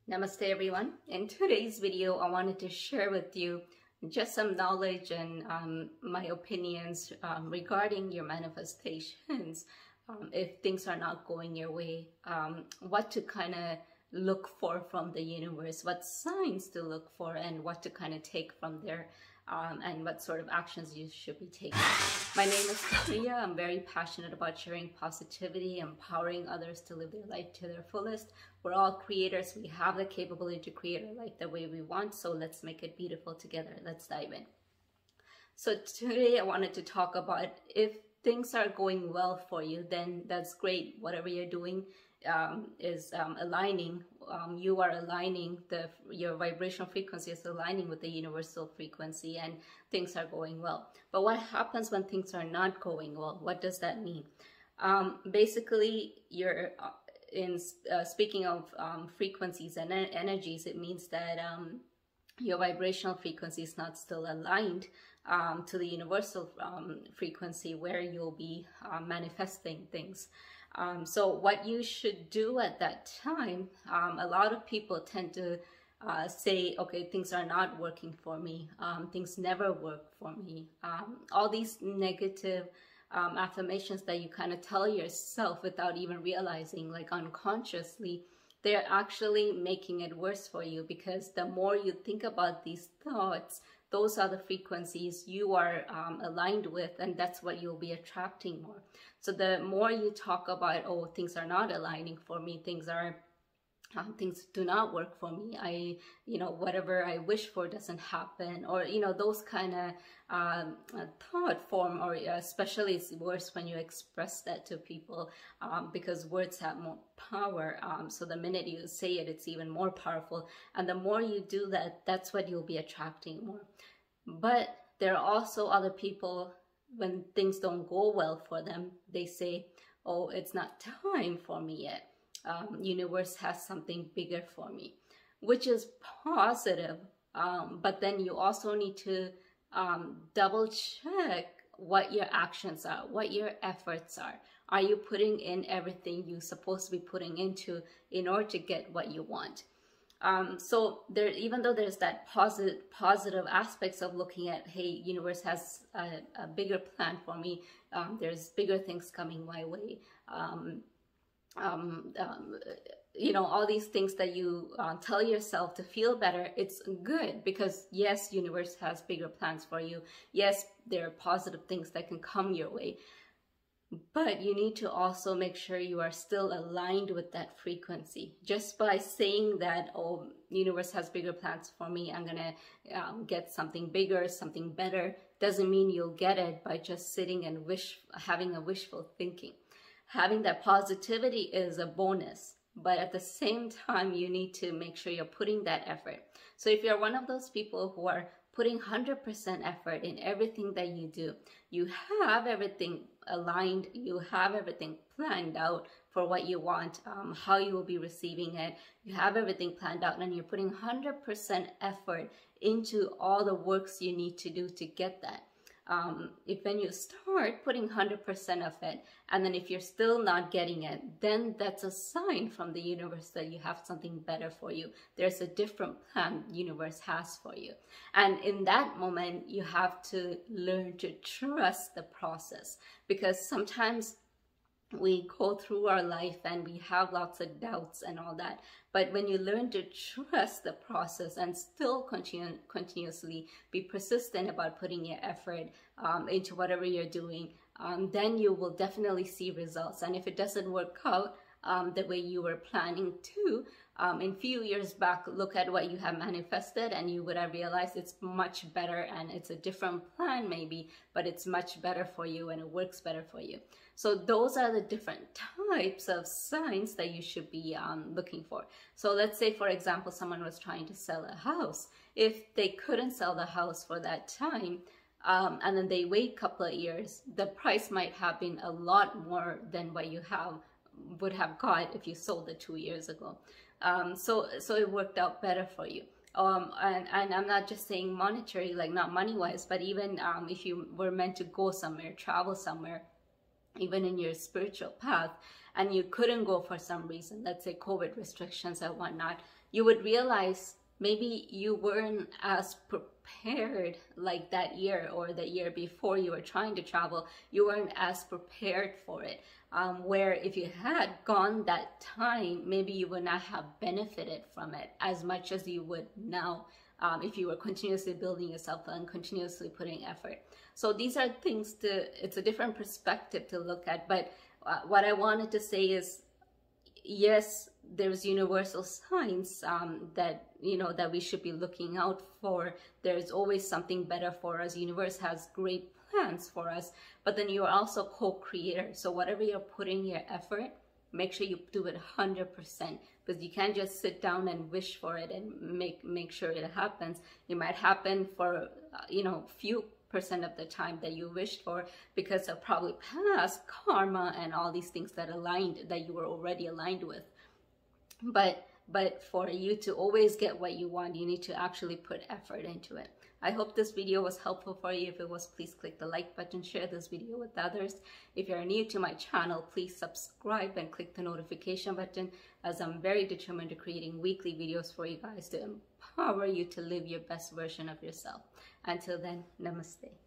Namaste everyone. In today's video, I wanted to share with you just some knowledge and my opinions regarding your manifestations. If things are not going your way, what to kind of look for from the universe, what signs to look for, and what to kind of take from there, and what sort of actions you should be taking. My name is Pria. I'm very passionate about sharing positivity, empowering others to live their life to their fullest. We're all creators. We have the capability to create our life the way we want. So let's make it beautiful together. Let's dive in. So today I wanted to talk about if things are going well for you, then that's great. Whatever you're doing is aligning. You are aligning, your vibrational frequency is aligning with the universal frequency, and things are going well. But what happens when things are not going well? What does that mean? Basically, you're speaking of frequencies and energies, it means that your vibrational frequency is not still aligned to the universal frequency where you'll be manifesting things. So what you should do at that time, a lot of people tend to say, okay, things are not working for me. Things never work for me. All these negative affirmations that you kind of tell yourself without even realizing, like unconsciously, they're actually making it worse for you, because the more you think about these thoughts, those are the frequencies you are aligned with, and that's what you'll be attracting more. So the more you talk about, oh, things are not aligning for me, things do not work for me, whatever I wish for doesn't happen, or those kind of thought form, or especially it's worse when you express that to people, because words have more power. So the minute you say it, it's even more powerful, and the more you do that, that's what you'll be attracting more. But there are also other people, when things don't go well for them, they say, oh, it's not time for me yet. Universe has something bigger for me, which is positive. But then you also need to double check what your actions are, what your efforts are. Are you putting in everything you're supposed to be putting into in order to get what you want? So there, even though there's that positive aspects of looking at, hey, universe has a bigger plan for me. There's bigger things coming my way. All these things that you tell yourself to feel better, it's good, because yes, universe has bigger plans for you. Yes, there are positive things that can come your way. But you need to also make sure you are still aligned with that frequency. Just by saying that, oh, universe has bigger plans for me, I'm gonna get something bigger, something better, doesn't mean you'll get it by just sitting and having a wishful thinking. Having that positivity is a bonus, but at the same time, you need to make sure you're putting that effort. So if you're one of those people who are putting 100% effort in everything that you do, you have everything aligned, you have everything planned out for what you want, how you will be receiving it, you have everything planned out, and you're putting 100% effort into all the works you need to do to get that. When you start putting 100% of it, and then if you're still not getting it, then that's a sign from the universe that you have something better for you. There's a different plan the universe has for you. And in that moment, you have to learn to trust the process, because sometimes we go through our life and we have lots of doubts and all that. But when you learn to trust the process and still continuously be persistent about putting your effort into whatever you're doing, then you will definitely see results. And if it doesn't work out the way you were planning to, in few years back, look at what you have manifested, and you would have realized it's much better, and it's a different plan maybe, but it's much better for you and it works better for you. So those are the different types of signs that you should be looking for. So let's say, for example, someone was trying to sell a house. If they couldn't sell the house for that time, and then they wait a couple of years, the price might have been a lot more than what you would have got if you sold it 2 years ago. So it worked out better for you. And I'm not just saying monetary, like not money-wise, but even if you were meant to go somewhere, travel somewhere, even in your spiritual path, and you couldn't go for some reason, let's say COVID restrictions and whatnot, you would realize maybe you weren't as prepared like that year or the year before you were trying to travel. You weren't as prepared for it. Where if you had gone that time, maybe you would not have benefited from it as much as you would now, if you were continuously building yourself and continuously putting effort. So these are things it's a different perspective to look at. But what I wanted to say is, yes, there's universal signs that, you know, that we should be looking out for. There's always something better for us. Universe has great plans for us, but then you're also co-creator. So whatever you're putting your effort, make sure you do it 100%, because you can't just sit down and wish for it and make sure it happens. It might happen for, you know, few percent of the time that you wished for, because of probably past karma and all these things that you were already aligned with. But for you to always get what you want, you need to actually put effort into it. I hope this video was helpful for you. If it was, please click the like button, share this video with others. If you're new to my channel, please subscribe and click the notification button, as I'm very determined to creating weekly videos for you guys to empower you to live your best version of yourself. Until then, namaste.